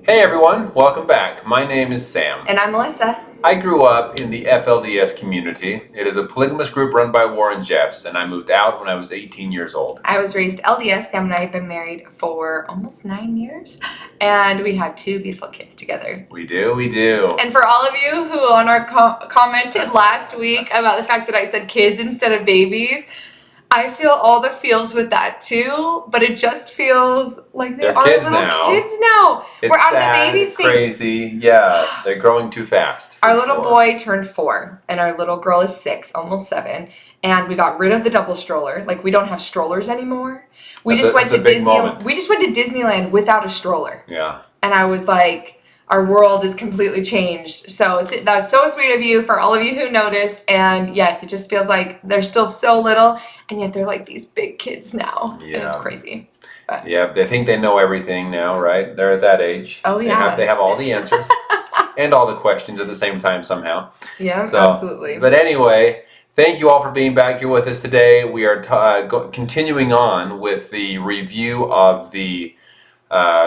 Hey everyone, welcome back. My name is Sam. And I'm Melissa. I grew up in the FLDS community. It is a polygamous group run by Warren Jeffs, and I moved out when I was 18 years old. I was raised LDS. Sam and I have been married for almost 9 years, and we have 2 beautiful kids together. We do. And for all of you who on our commented last week about the fact that I said kids instead of babies, I feel all the feels with that too, but it just feels like they are kids little now. kids now. It's We're out sad, of the baby phase. crazy. Yeah, they're growing too fast. Our little boy turned 4, and our little girl is 6, almost 7. And we got rid of the double stroller. Like, we don't have strollers anymore. We just went to Disneyland without a stroller. Yeah. And I was like, our world is completely changed. So that was so sweet of you, for all of you who noticed. And yes, it just feels like they're still so little, and yet they're like these big kids now. Yeah. And it's crazy. But. Yeah, they think they know everything now, right? They're at that age. Oh, yeah. They have all the answers and all the questions at the same time somehow. Yeah, absolutely. But anyway, thank you all for being back here with us today. We are continuing on with the review of the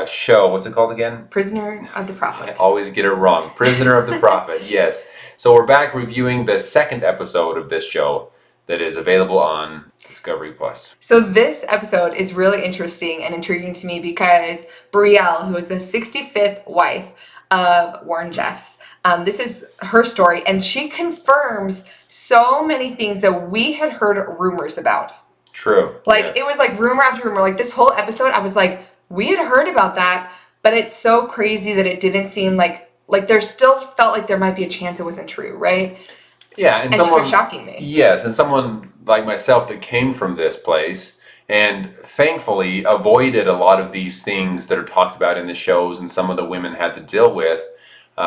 show. What's it called again? Prisoner of the Prophet. I always get it wrong. Prisoner of the Prophet, yes. So we're back reviewing the second episode of this show that is available on Discovery Plus. So this episode is really interesting and intriguing to me because Brielle, who is the 65th wife of Warren Jeffs, this is her story, and she confirms so many things that we had heard rumors about. True. Like, yes. It was like rumor after rumor. Like, this whole episode, I was like, we had heard about that, but it's so crazy that it didn't seem like there still felt like there might be a chance it wasn't true, right? Yeah, and she kept shocking me. Yes, and someone like myself that came from this place and thankfully avoided a lot of these things that are talked about in the shows and some of the women had to deal with,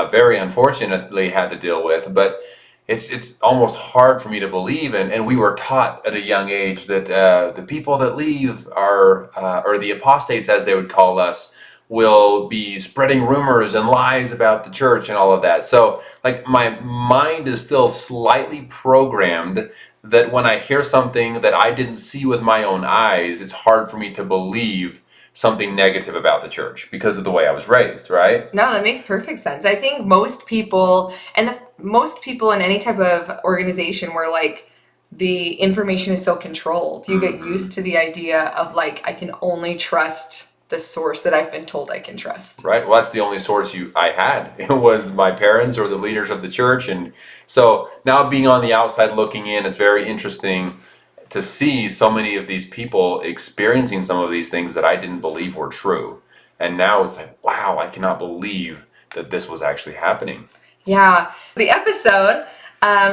very unfortunately had to deal with, but it's almost hard for me to believe, and we were taught at a young age that the people that leave are, or the apostates as they would call us, will be spreading rumors and lies about the church and all of that. So, like, my mind is still slightly programmed that when I hear something that I didn't see with my own eyes, it's hard for me to believe something negative about the church because of the way I was raised, right? No, that makes perfect sense. I think most people, most people in any type of organization where, like, the information is so controlled, you get used to the idea of, like, I can only trust the source that I've been told I can trust. Right. Well, that's the only source I had. It was my parents or the leaders of the church. And so now being on the outside looking in, it's very interesting to see so many of these people experiencing some of these things that I didn't believe were true. And now it's like, wow, I cannot believe that this was actually happening. Yeah. The episode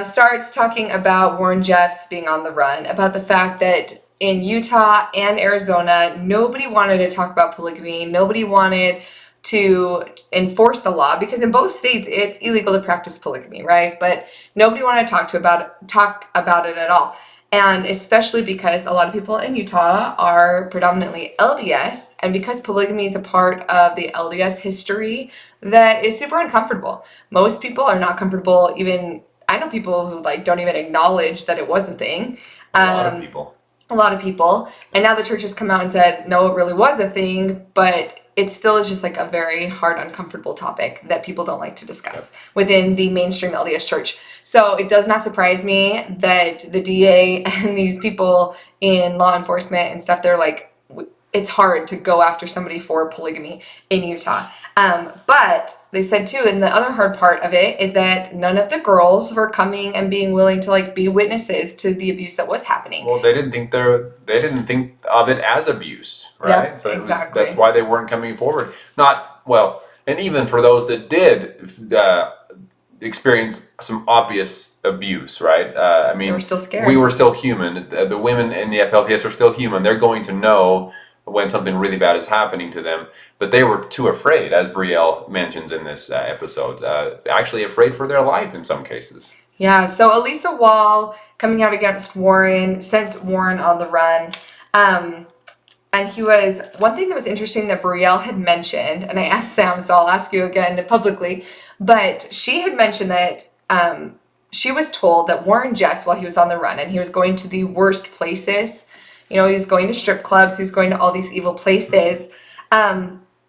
starts talking about Warren Jeffs being on the run, about the fact that in Utah and Arizona, nobody wanted to talk about polygamy. Nobody wanted to enforce the law because in both states it's illegal to practice polygamy, right? But nobody wanted to talk about it at all. And especially because a lot of people in Utah are predominantly LDS, and because polygamy is a part of the LDS history that is super uncomfortable. Most people are not comfortable. Even I know people who don't even acknowledge that it was a thing. A lot of people. And now the church has come out and said, no, it really was a thing, but it still is just a very hard, uncomfortable topic that people don't like to discuss within the mainstream LDS church. So it does not surprise me that the DA and these people in law enforcement and stuff, they're like, it's hard to go after somebody for polygamy in Utah. But they said too, and the other hard part of it is that none of the girls were coming and being willing to be witnesses to the abuse that was happening. Well, they didn't think of it as abuse, right? Yep, so exactly. That's why they weren't coming forward. And even for those that did experience some obvious abuse, right? They were still scared. We were still human. The women in the FLDS are still human. They're going to know when something really bad is happening to them, but they were too afraid, as Brielle mentions in this episode, actually afraid for their life in some cases. Yeah, so Elisa Wall coming out against Warren, sent Warren on the run. And one thing that was interesting that Brielle had mentioned, and I asked Sam, so I'll ask you again publicly, but she had mentioned that she was told that Warren Jeffs, while he was on the run, and he was going to the worst places, he was going to strip clubs, he was going to all these evil places,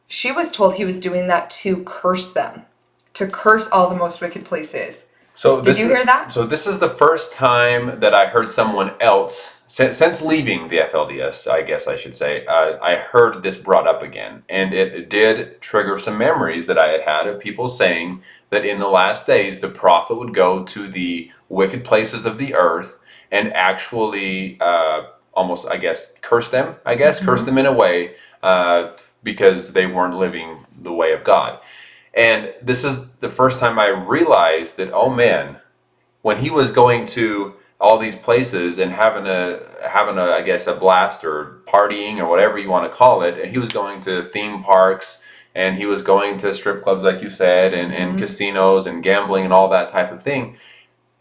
she was told he was doing that to curse them, to curse all the most wicked places. So Did you hear that? So this is the first time that I heard someone else, since leaving the FLDS, I guess I should say, I heard this brought up again. And it did trigger some memories that I had had of people saying that in the last days, the prophet would go to the wicked places of the earth and actually almost, I guess, curse them, curse them in a way because they weren't living the way of God. And this is the first time I realized that, oh man, when he was going to all these places and having a I guess a blast or partying or whatever you want to call it, and he was going to theme parks and he was going to strip clubs like you said and casinos and gambling and all that type of thing,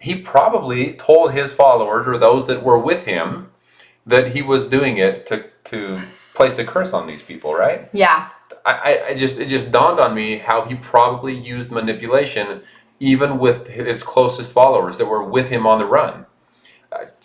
he probably told his followers or those that were with him that he was doing it to place a curse on these people, right? Yeah. It just dawned on me how he probably used manipulation even with his closest followers that were with him on the run.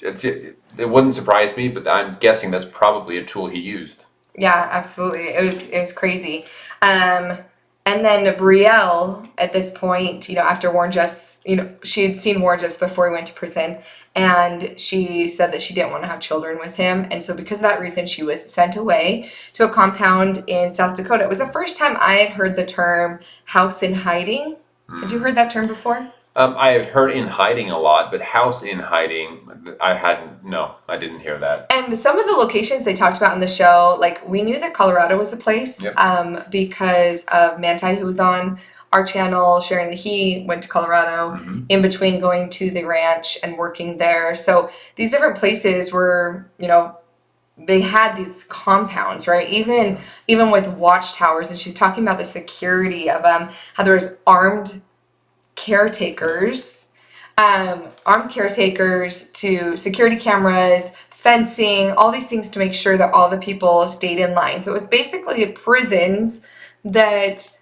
It wouldn't surprise me, but I'm guessing that's probably a tool he used. Yeah, absolutely. It was crazy. And then Brielle, at this point, after Warren Jeffs, she had seen Warren Jeffs before he went to prison, and she said that she didn't want to have children with him. And so because of that reason, she was sent away to a compound in South Dakota. It was the first time I had heard the term house in hiding. Had you heard that term before? I had heard in hiding a lot, but house in hiding, I didn't hear that. And some of the locations they talked about in the show, like we knew that Colorado was a place, because of Manti, who was on our channel, sharing that he went to Colorado in between going to the ranch and working there. So these different places were, they had these compounds, right? Even with watchtowers, and she's talking about the security of how there was armed caretakers to security cameras, fencing, all these things to make sure that all the people stayed in line. So it was basically prisons that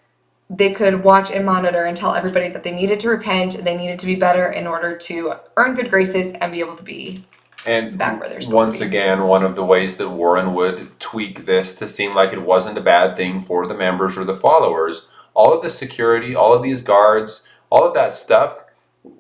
they could watch and monitor and tell everybody that they needed to repent, they needed to be better in order to earn good graces and be able to be back where they're supposed once to be. again, one of the ways that Warren would tweak this to seem like it wasn't a bad thing for the members or the followers, all of the security, all of these guards, all of that stuff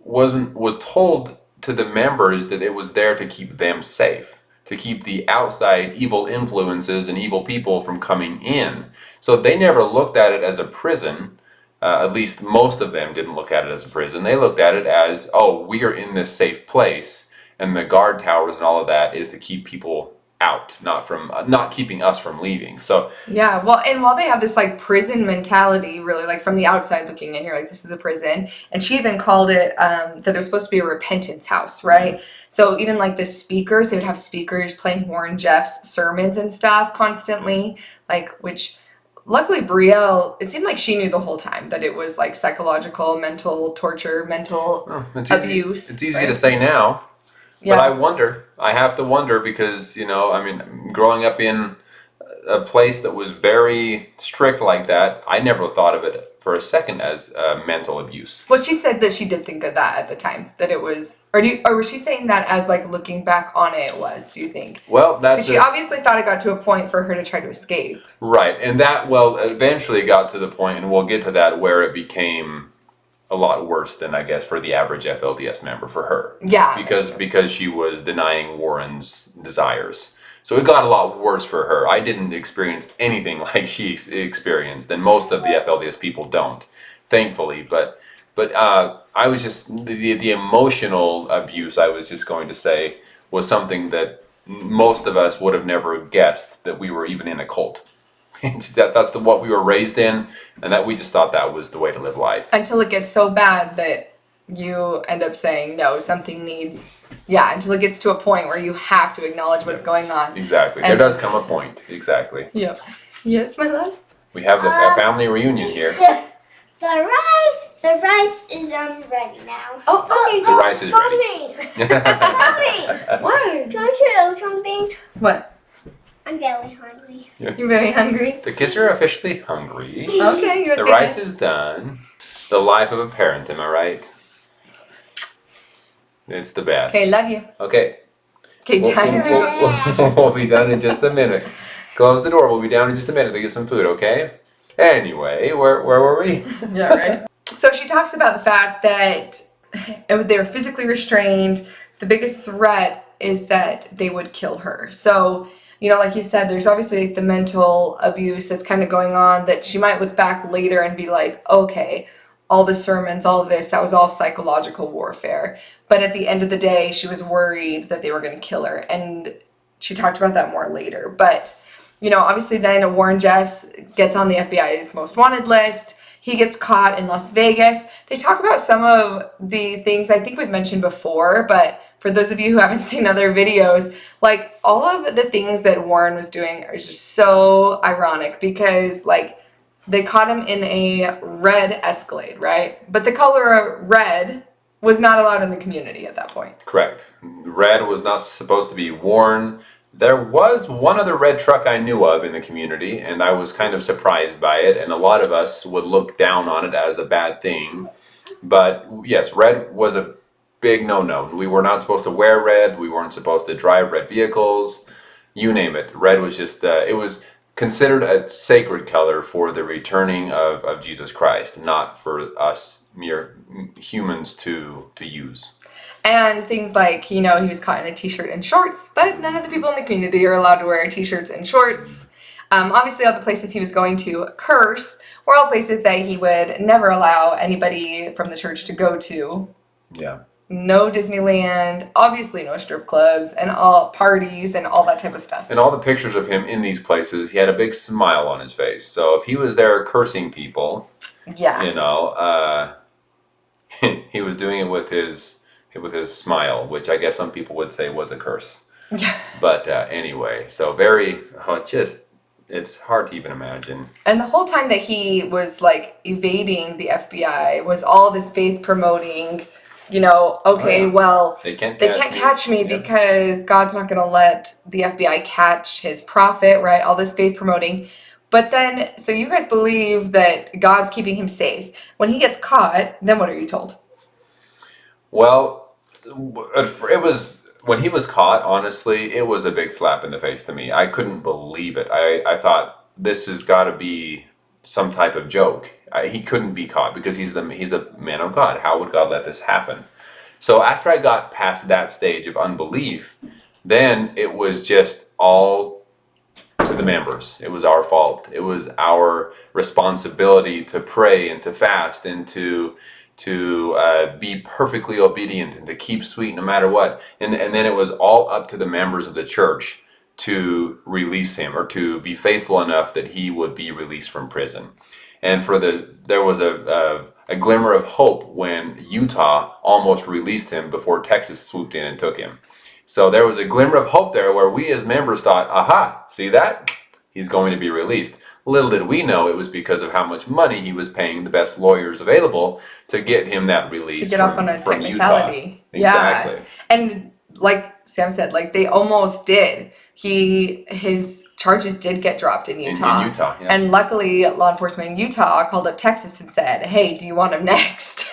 was told to the members that it was there to keep them safe, to keep the outside evil influences and evil people from coming in. So they never looked at it as a prison. At least most of them didn't look at it as a prison. They looked at it as, oh, we are in this safe place, and the guard towers and all of that is to keep people out, not keeping us from leaving. So yeah, well, and while they have this like prison mentality, really, like from the outside looking in, you're like, this is a prison. And she even called it that it was supposed to be a repentance house, right? So even like the speakers, they would have speakers playing Warren Jeffs sermons and stuff constantly, which luckily Brielle, it seemed like she knew the whole time that it was like psychological, mental torture, mental abuse. It's easy to say now. Yeah. But I have to wonder because, growing up in a place that was very strict like that, I never thought of it for a second as mental abuse. Well, she said that she did think of that at the time, that it was, or was she saying that as like looking back on it was, do you think? Well, that's she obviously thought it got to a point for her to try to escape. Right, and that, eventually got to the point, and we'll get to that, where it became a lot worse than, I guess, for the average FLDS member, for her. Yeah. Because she was denying Warren's desires. So it got a lot worse for her. I didn't experience anything like she experienced, and most of the FLDS people don't, thankfully. But I was just, the emotional abuse, I was just going to say, was something that most of us would have never guessed that we were even in a cult. That's what we were raised in, and that we just thought that was the way to live life. Until it gets so bad that you end up saying, no, something needs, until it gets to a point where you have to acknowledge what's going on. Exactly. There does come a point. Exactly. Yep. Yes, my love? We have the family reunion here. The rice is ready now. Oh, okay. The rice is ready. Mommy! What? Don't you know something? What? I'm very hungry. You're very hungry? The kids are officially hungry. Okay, you The rice is done. The life of a parent, am I right? It's the best. Okay, love you. Okay. Okay, time. We'll be done in just a minute. Close the door. We'll be down in just a minute to get some food, okay? Anyway, where were we? Yeah, right. So she talks about the fact that they're physically restrained. The biggest threat is that they would kill her. So, like you said, there's obviously like the mental abuse that's kind of going on, that she might look back later and be like, okay, all the sermons, all of this, that was all psychological warfare. But at the end of the day, she was worried that they were going to kill her. And she talked about that more later. But, obviously then Warren Jeffs gets on the FBI's most wanted list. He gets caught in Las Vegas. They talk about some of the things I think we've mentioned before, but for those of you who haven't seen other videos, like all of the things that Warren was doing are just so ironic, because like they caught him in a red Escalade, right? But the color red was not allowed in the community at that point. Correct. Red was not supposed to be worn. There was one other red truck I knew of in the community, and I was kind of surprised by it, and a lot of us would look down on it as a bad thing. But yes, red was a big no-no. We were not supposed to wear red. We weren't supposed to drive red vehicles. You name it. Red was just, it was considered a sacred color for the returning of Jesus Christ, not for us mere humans to use. And things like, he was caught in a t-shirt and shorts, but none of the people in the community are allowed to wear t-shirts and shorts. Obviously, all the places he was going to curse were all places that he would never allow anybody from the church to go to. Yeah. No Disneyland, obviously no strip clubs, and all parties and all that type of stuff. And all the pictures of him in these places, he had a big smile on his face. So if he was there cursing people, yeah, he was doing it with his smile, which I guess some people would say was a curse. Yeah. But anyway, so it's hard to even imagine. And the whole time that he was like evading the FBI was all this faith promoting, well, they can't catch me because God's not going to let the FBI catch his prophet, right? All this faith promoting. But then, so you guys believe that God's keeping him safe. When he gets caught, then what are you told? Well, it was, when he was caught, honestly, it was a big slap in the face to me. I couldn't believe it. I thought, this has got to be some type of joke. He couldn't be caught because he's a man of God. How would God let this happen? So after I got past that stage of unbelief, then it was just all to the members. It was our fault. It was our responsibility to pray and to fast and to be perfectly obedient and to keep sweet no matter what. And then it was all up to the members of the church to release him, or to be faithful enough that he would be released from prison. And there was a glimmer of hope when Utah almost released him before Texas swooped in and took him. So there was a glimmer of hope there where we as members thought, aha, see that? He's going to be released. Little did we know it was because of how much money he was paying the best lawyers available to get him that release. To get off on a technicality. Utah. Exactly. Yeah. And like Sam said, like they almost did. His charges did get dropped in Utah. In Utah, yeah. And luckily, law enforcement in Utah called up Texas and said, hey, do you want him next?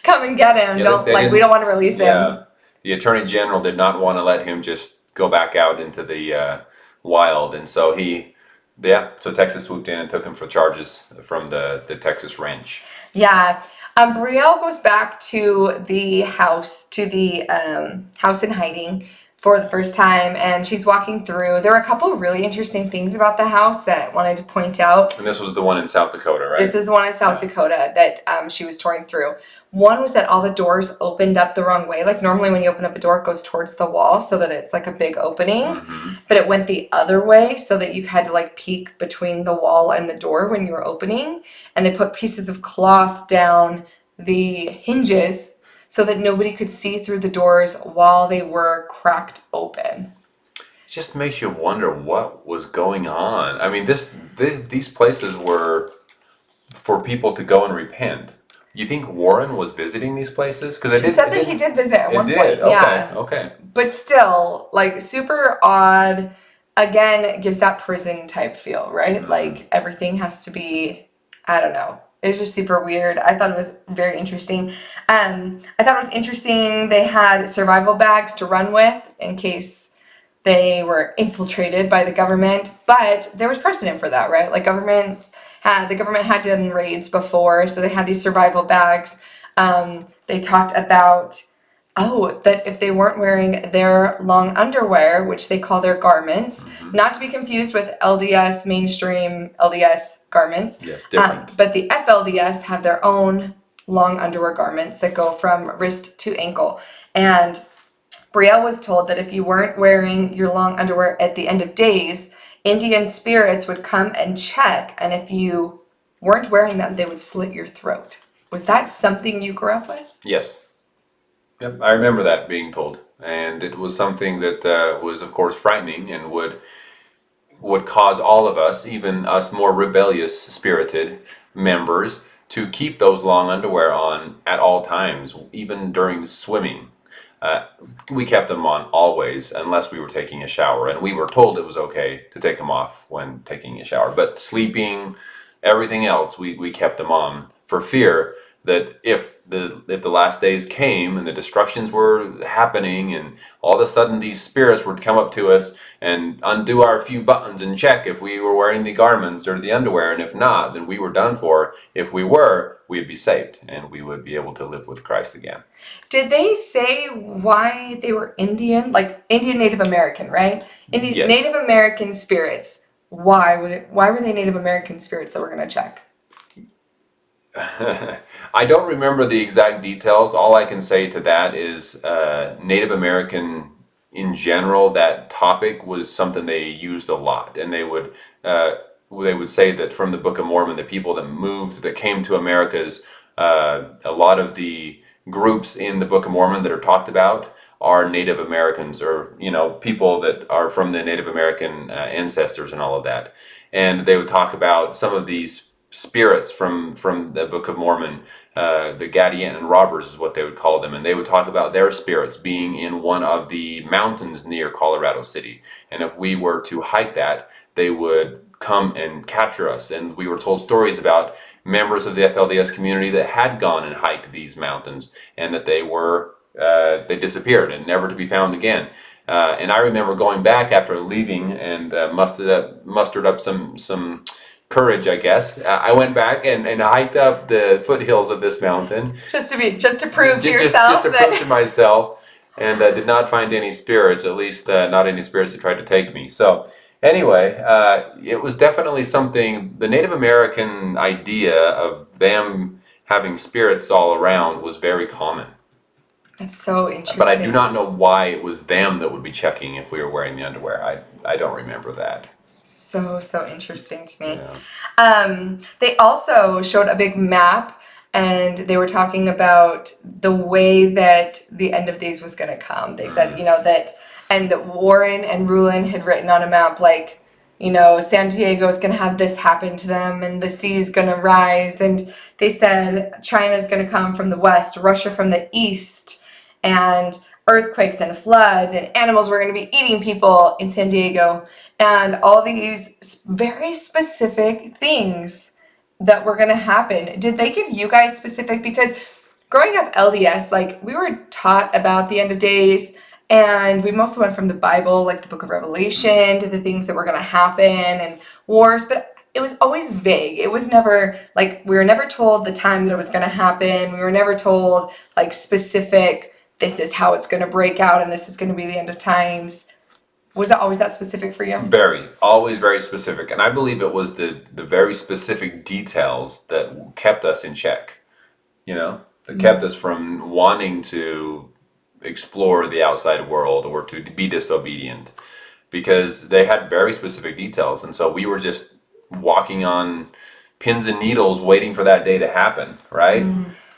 Come and get him. Yeah, we don't want to release him. The Attorney General did not want to let him just go back out into the wild. And so so Texas swooped in and took him for charges from the Texas ranch. Yeah. Brielle goes back to the house, house in hiding for the first time, and she's walking through. There were a couple of really interesting things about the house that I wanted to point out. And this was the one in South Dakota, right? This is the one in South Dakota that she was touring through. One was that all the doors opened up the wrong way. Like normally when you open up a door, it goes towards the wall so that it's like a big opening. Mm-hmm. But it went the other way so that you had to like peek between the wall and the door when you were opening. And they put pieces of cloth down the hinges so that nobody could see through the doors while they were cracked open. It just makes you wonder what was going on. I mean, these places were for people to go and repent. You think Warren was visiting these places? Because she said that he did visit at one point. Okay, yeah. Okay. But still, like super odd. Again, it gives that prison type feel, right? Mm-hmm. Like everything has to be, I don't know. It was just super weird. I thought it was very interesting. I thought it was interesting they had survival bags to run with in case they were infiltrated by the government, but there was precedent for that, right? Like the government had done raids before, so they had these survival bags. They talked about, that if they weren't wearing their long underwear, which they call their garments, not to be confused with LDS, mainstream LDS garments. Yes, different. But the FLDS have their own long underwear garments that go from wrist to ankle. And Brielle was told that if you weren't wearing your long underwear at the end of days, Indian spirits would come and check, and if you weren't wearing them, they would slit your throat. Was that something you grew up with? Yes. Yep, I remember that being told, and it was something that was, of course, frightening and would cause all of us, even us more rebellious spirited members, to keep those long underwear on at all times, even during swimming. We kept them on always, unless we were taking a shower, and we were told it was okay to take them off when taking a shower. But sleeping, everything else, we kept them on for fear that if the last days came and the destructions were happening, and all of a sudden these spirits would come up to us and undo our few buttons and check if we were wearing the garments or the underwear, and if not, then we were done for. If we were, we'd be saved and we would be able to live with Christ again. Did they say why they were Indian? Like Indian Native American, right? Yes. Native American spirits. Why were they Native American spirits that we're going to check? I don't remember the exact details. All I can say to that is Native American in general, that topic was something they used a lot, and they would say that from the Book of Mormon, the people that came to Americas, a lot of the groups in the Book of Mormon that are talked about are Native Americans, or people that are from the Native American ancestors and all of that. And they would talk about some of these spirits from the Book of Mormon, the Gadianton robbers is what they would call them, and they would talk about their spirits being in one of the mountains near Colorado City, and if we were to hike that, they would come and capture us. And we were told stories about members of the FLDS community that had gone and hiked these mountains, and that they disappeared and never to be found again. And I remember going back after leaving and mustered up some courage, I guess. I went back and hiked up the foothills of this mountain. Just to prove to yourself. Just to prove to myself, and did not find any spirits, at least not any spirits that tried to take me. So anyway, it was definitely something, the Native American idea of them having spirits all around was very common. That's so interesting. But I do not know why it was them that would be checking if we were wearing the underwear. I don't remember that. So interesting to me. Yeah. They also showed a big map, and they were talking about the way that the end of days was going to come. They said, that, and Warren and Rulin had written on a map, like, San Diego is going to have this happen to them, and the sea is going to rise. And they said China is going to come from the west, Russia from the east, and earthquakes and floods, and animals were going to be eating people in San Diego. And all these very specific things that were going to happen. Did they give you guys specific? Because growing up LDS, like, we were taught about the end of days, and we mostly went from the Bible, like the Book of Revelation, to the things that were going to happen and wars, but it was always vague. It was never, like, we were never told the time that it was going to happen. We were never told, like, specific, this is how it's going to break out and this is going to be the end of times. Was it always that specific for you? Always very specific. And I believe it was the very specific details that kept us in check, that kept us from wanting to explore the outside world or to be disobedient, because they had very specific details. And so we were just walking on pins and needles waiting for that day to happen, right?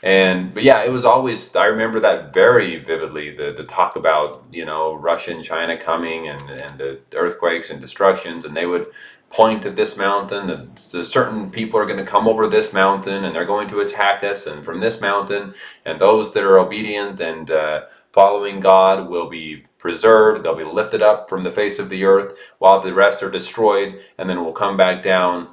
But yeah, it was always, I remember that very vividly, the talk about, Russia and China coming and the earthquakes and destructions, and they would point at this mountain, and certain people are going to come over this mountain, and they're going to attack us, and from this mountain, and those that are obedient and following God will be preserved, they'll be lifted up from the face of the earth, while the rest are destroyed, and then will come back down.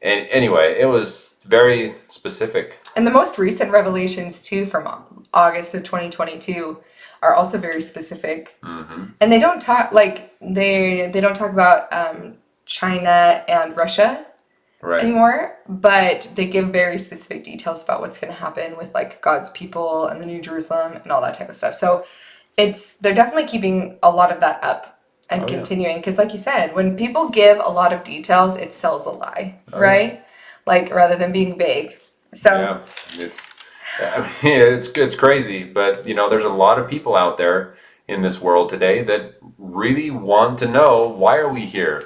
And anyway, it was very specific. And the most recent revelations, too, from August of 2022, are also very specific. Mm-hmm. And they don't talk like they don't talk about China and Russia Right. anymore, but they give very specific details about what's going to happen with like God's people and the New Jerusalem and all that type of stuff. So they're definitely keeping a lot of that up and continuing, because like you said, when people give a lot of details, it sells a lie, right? Like rather than being vague. So yeah, it's crazy, but there's a lot of people out there in this world today that really want to know, why are we here?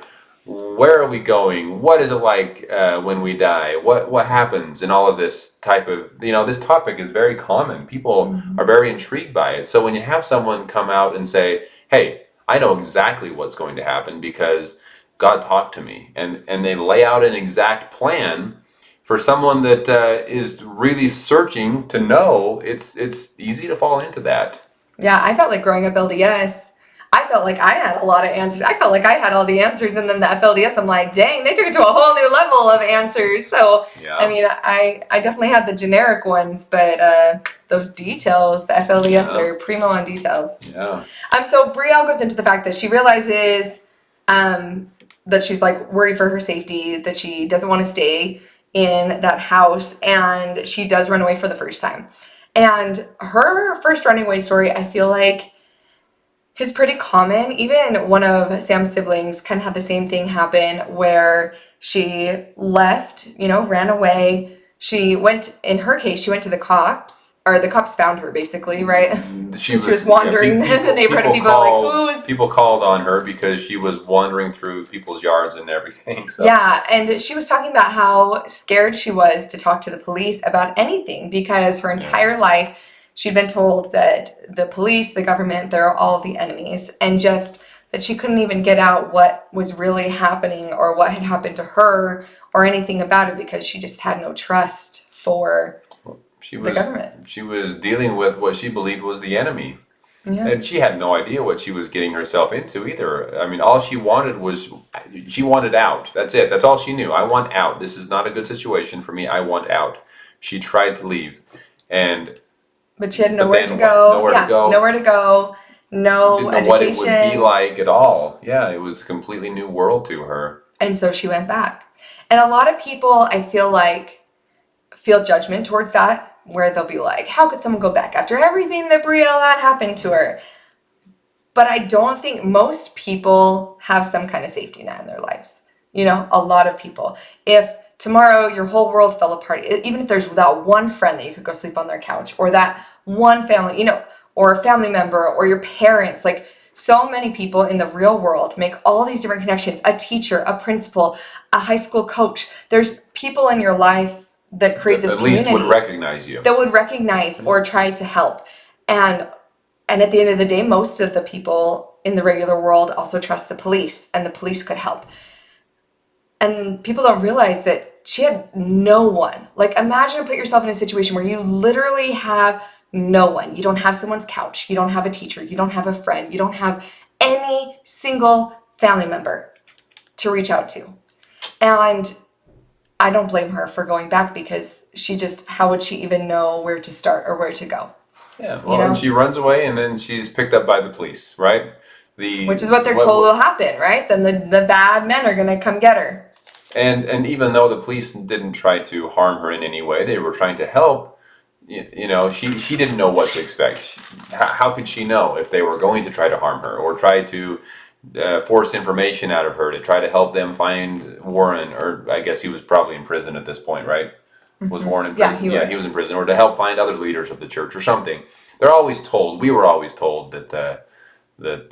Where are we going? What is it like when we die? What happens? And all of this type of, this topic is very common. People are very intrigued by it. So when you have someone come out and say, hey, I know exactly what's going to happen because God talked to me, and they lay out an exact plan for someone that is really searching to know, it's easy to fall into that. yeah, I felt like growing up LDS, I felt like I had a lot of answers. I felt like I had all the answers, and then the FLDS, I'm like, dang, they took it to a whole new level of answers. So, Yeah. I mean, I definitely had the generic ones, but those details, the FLDS are primo on details. Yeah. So Brielle goes into the fact that she realizes that she's like worried for her safety, that she doesn't want to stay in that house, and she does run away for the first time. And her first runaway story, I feel like, is pretty common. Even one of Sam's siblings kind of had the same thing happen, where she left, ran away. She went, in her case, she went to the cops, or the cops found her basically, right? She was wandering in the neighborhood, and people were like, who's... People called on her because she was wandering through people's yards and everything. So. Yeah, and she was talking about how scared she was to talk to the police about anything, because her entire life she'd been told that the police, the government, they're all the enemies, and just that she couldn't even get out what was really happening or what had happened to her or anything about it, because she just had no trust for the government. She was dealing with what she believed was the enemy. Yeah. And she had no idea what she was getting herself into either. I mean, all she wanted was, she wanted out. That's it. That's all she knew. I want out. This is not a good situation for me. I want out. She tried to leave. But she had nowhere to go. Nowhere to go. No didn't know education. what it would be like at all. Yeah, it was a completely new world to her. And so she went back. And a lot of people, I feel like, feel judgment towards that, where they'll be like, how could someone go back after everything that Brielle had happened to her? But I don't think most people have some kind of safety net in their lives. A lot of people. If tomorrow your whole world fell apart, even if there's that one friend that you could go sleep on their couch, or that one family, or a family member, or your parents, like so many people in the real world make all these different connections, a teacher, a principal, a high school coach. There's people in your life that create this community. At least would recognize you. That would recognize or try to help. And at the end of the day, most of the people in the regular world also trust the police, and the police could help. And people don't realize that she had no one. Like, imagine, put yourself in a situation where you literally have no one. You don't have someone's couch. You don't have a teacher. You don't have a friend. You don't have any single family member to reach out to. And I don't blame her for going back, because how would she even know where to start or where to go? Yeah, well, and she runs away, and then she's picked up by the police, right? Which is what they're told will happen, right? Then the bad men are going to come get her. And even though the police didn't try to harm her in any way, they were trying to help. She didn't know what to expect. How could she know if they were going to try to harm her, or try to force information out of her to try to help them find Warren? Or I guess he was probably in prison at this point, right? Mm-hmm. Was Warren in prison? Yeah, he was in prison, or to help find other leaders of the church or something. We were always told that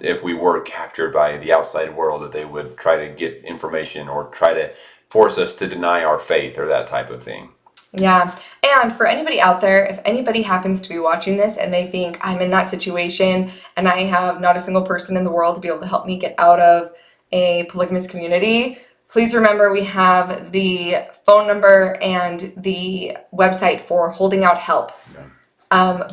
if we were captured by the outside world, that they would try to get information or try to force us to deny our faith or that type of thing. Yeah. And for anybody out there, if anybody happens to be watching this and they think, I'm in that situation and I have not a single person in the world to be able to help me get out of a polygamous community, please remember we have the phone number and the website for Holding Out Help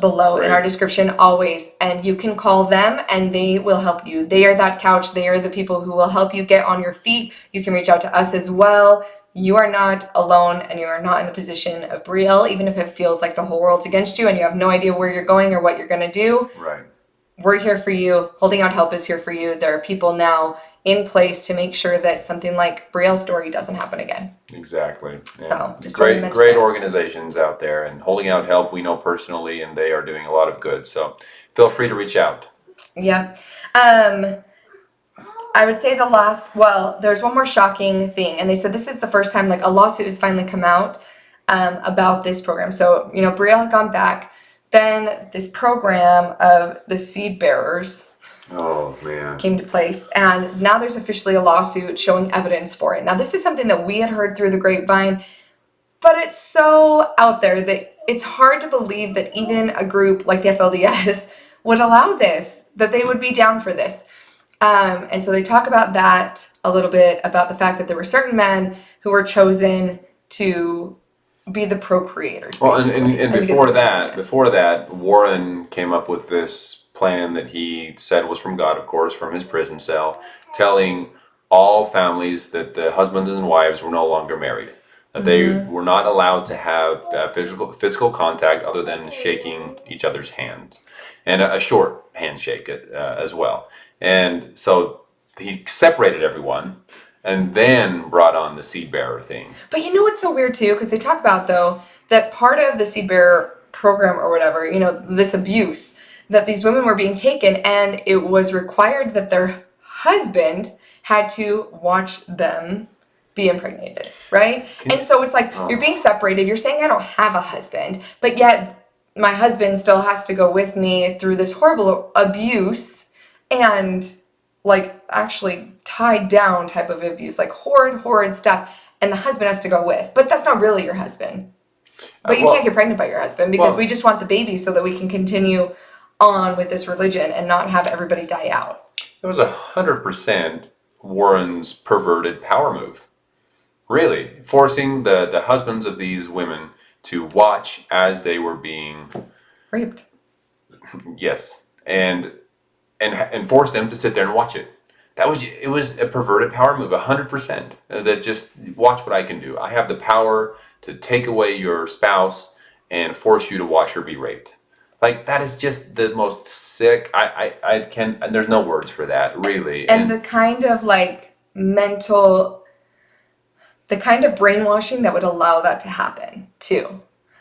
below in our description always. And you can call them and they will help you. They are that couch. They are the people who will help you get on your feet. You can reach out to us as well. You are not alone, and you are not in the position of Brielle, even if it feels like the whole world's against you and you have no idea where you're going or what you're going to do. Right. we're here for you. Holding Out Help is here for you. There are people now in place to make sure that something like Brielle's story doesn't happen again. Exactly. So, just wanted to mention great that. organizations out there, and Holding Out Help we know personally, and they are doing a lot of good. So feel free to reach out. Yeah. I would say there's one more shocking thing, and they said this is the first time like a lawsuit has finally come out about this program. So, Brielle had gone back. Then this program of the seed bearers Oh man. came to place, and now there's officially a lawsuit showing evidence for it. Now, this is something that we had heard through the grapevine, but it's so out there that it's hard to believe that even a group like the FLDS would allow this, that they would be down for this. And so they talk about that a little bit, about the fact that there were certain men who were chosen to be the procreators. Well, and before that, Warren came up with this plan that he said was from God, of course, from his prison cell, telling all families that the husbands and wives were no longer married, that they were not allowed to have physical contact other than shaking each other's hands, and a short handshake as well. And so he separated everyone, and then brought on the seed bearer thing. But you know what's so weird too? Because they talk about, though, that part of the seed bearer program or whatever, this abuse, that these women were being taken, and it was required that their husband had to watch them be impregnated, right? And so it's like, you're being separated, you're saying I don't have a husband, but yet my husband still has to go with me through this horrible abuse, and like actually tied down type of abuse, like horrid stuff, and the husband has to go with. But that's not really your husband. But you can't get pregnant by your husband, because we just want the baby so that we can continue on with this religion and not have everybody die out. It was 100% Warren's perverted power move. Really, forcing the husbands of these women to watch as they were being raped. Yes, and force them to sit there and watch it. It was a perverted power move, 100%. That just watch what I can do. I have the power to take away your spouse and force you to watch her be raped. Like, that is just the most sick. I can. There's no words for that, really. And the kind of like mental, the kind of brainwashing that would allow that to happen too.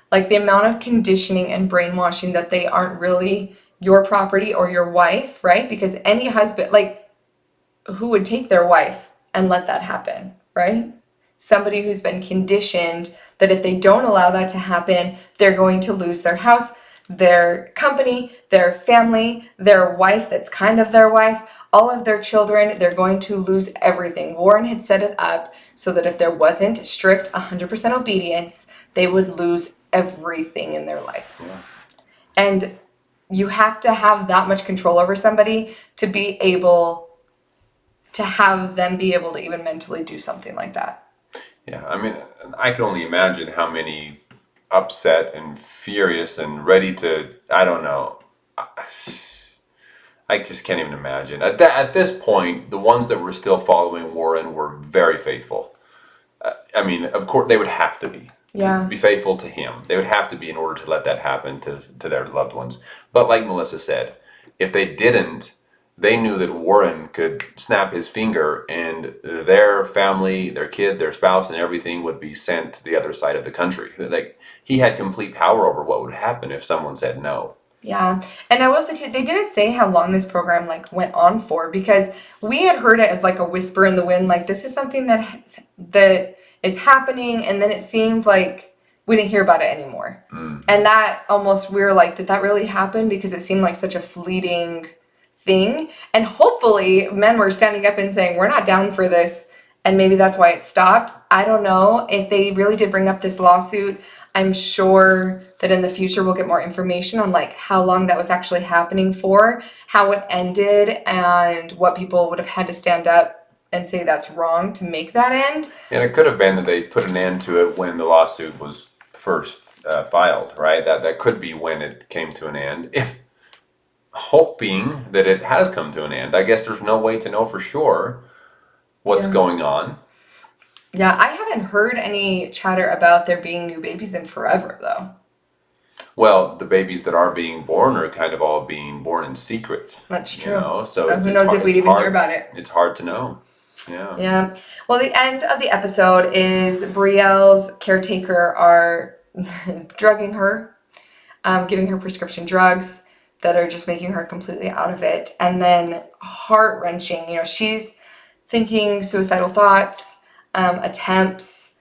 Like the amount of conditioning and brainwashing that they aren't really your property or your wife, right? Because any husband, like, who would take their wife and let that happen, right? Somebody who's been conditioned that if they don't allow that to happen, they're going to lose their house, their company, their family, their wife that's kind of their wife, all of their children. They're going to lose everything. Warren had set it up so that if there wasn't strict 100% obedience, they would lose everything in their life. Yeah. And you have to have that much control over somebody to be able to have them be able to even mentally do something like that. Yeah, I mean, I can only imagine how many upset and furious and ready to, I don't know. I just can't even imagine. At this point, the ones that were still following Warren were very faithful. I mean, of course, they would have to be. Yeah. To be faithful to him. They would have to be in order to let that happen to their loved ones. But like Melissa said, if they didn't, they knew that Warren could snap his finger and their family, their kid, their spouse, and everything would be sent to the other side of the country. Like, he had complete power over what would happen if someone said no. Yeah. And I will say too, they didn't say how long this program like went on for, because we had heard it as like a whisper in the wind, like this is something that is happening, and then it seemed like we didn't hear about it anymore. And that almost, we were like, did that really happen? Because it seemed like such a fleeting thing. And hopefully men were standing up and saying, we're not down for this, and maybe that's why it stopped. I don't know. If they really did bring up this lawsuit, I'm sure that in the future we'll get more information on like how long that was actually happening for, how it ended, and what people would have had to stand up and say that's wrong to make that end. And it could have been that they put an end to it when the lawsuit was first filed, right? That could be when it came to an end. If hoping that it has come to an end. I guess there's no way to know for sure what's going on. Yeah, I haven't heard any chatter about there being new babies in forever, though. Well, the babies that are being born are kind of all being born in secret. That's You true. know, so who knows if we'd even hear about it. It's hard to know. Yeah. Yeah. Well, the end of the episode is Brielle's caretaker are drugging her, giving her prescription drugs that are just making her completely out of it. And then heart-wrenching, she's thinking suicidal thoughts, attempts,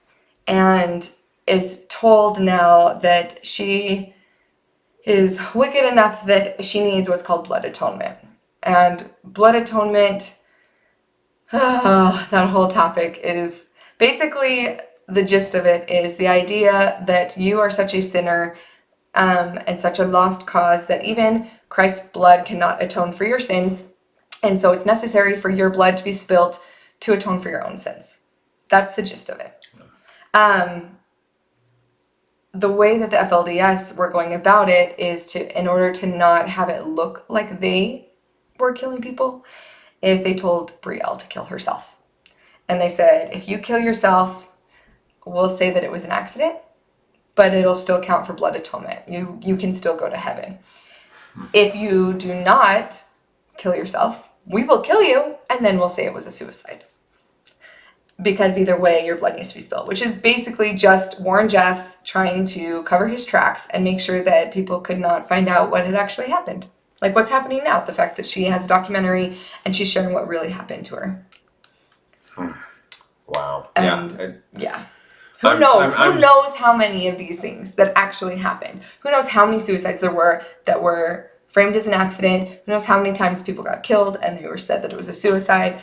and is told now that she is wicked enough that she needs what's called blood atonement. And blood atonement, that whole topic is basically, the gist of it is the idea that you are such a sinner and such a lost cause that even Christ's blood cannot atone for your sins. And so it's necessary for your blood to be spilt to atone for your own sins. That's the gist of it. The way that the FLDS were going about it is in order to not have it look like they were killing people, is they told Brielle to kill herself. And they said, if you kill yourself, we'll say that it was an accident, but it'll still count for blood atonement. You can still go to heaven. If you do not kill yourself, we will kill you, and then we'll say it was a suicide. Because either way, your blood needs to be spilled, which is basically just Warren Jeffs trying to cover his tracks and make sure that people could not find out what had actually happened. Like what's happening now, the fact that she has a documentary and she's sharing what really happened to her. Wow. And Who knows how many of these things that actually happened? Who knows how many suicides there were that were framed as an accident? Who knows how many times people got killed and they were said that it was a suicide?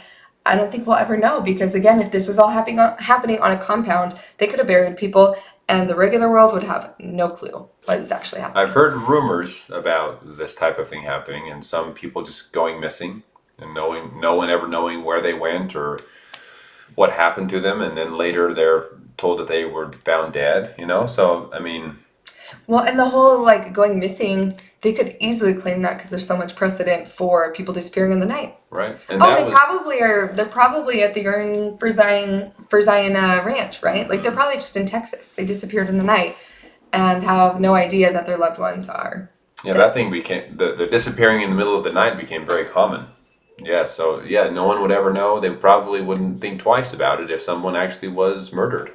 I don't think we'll ever know, because again, if this was all happening on a compound, they could have buried people and the regular world would have no clue what is actually happening. I've heard rumors about this type of thing happening, and some people just going missing and no one ever knowing where they went or what happened to them, and then later they're told that they were found dead, So, I mean... Well, and the whole, going missing, they could easily claim that because there's so much precedent for people disappearing in the night. Right. And they're probably at the Yearning for Zion ranch, right? Like, they're probably just in Texas. They disappeared in the night and have no idea that their loved ones are Yeah, dead. that thing became... The disappearing in the middle of the night became very common. Yeah, so, no one would ever know. They probably wouldn't think twice about it if someone actually was murdered.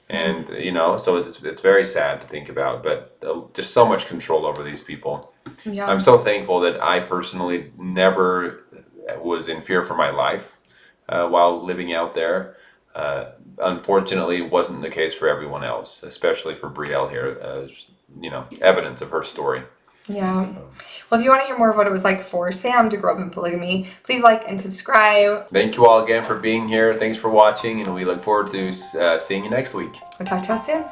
And, so it's very sad to think about, but just so much control over these people. Yeah. I'm so thankful that I personally never was in fear for my life while living out there. Unfortunately, it wasn't the case for everyone else, especially for Brielle here, evidence of her story. Yeah. Well, if you want to hear more of what it was like for Sam to grow up in polygamy, please like and subscribe. Thank you all again for being here. Thanks for watching, and we look forward to seeing you next week. We'll talk to us soon.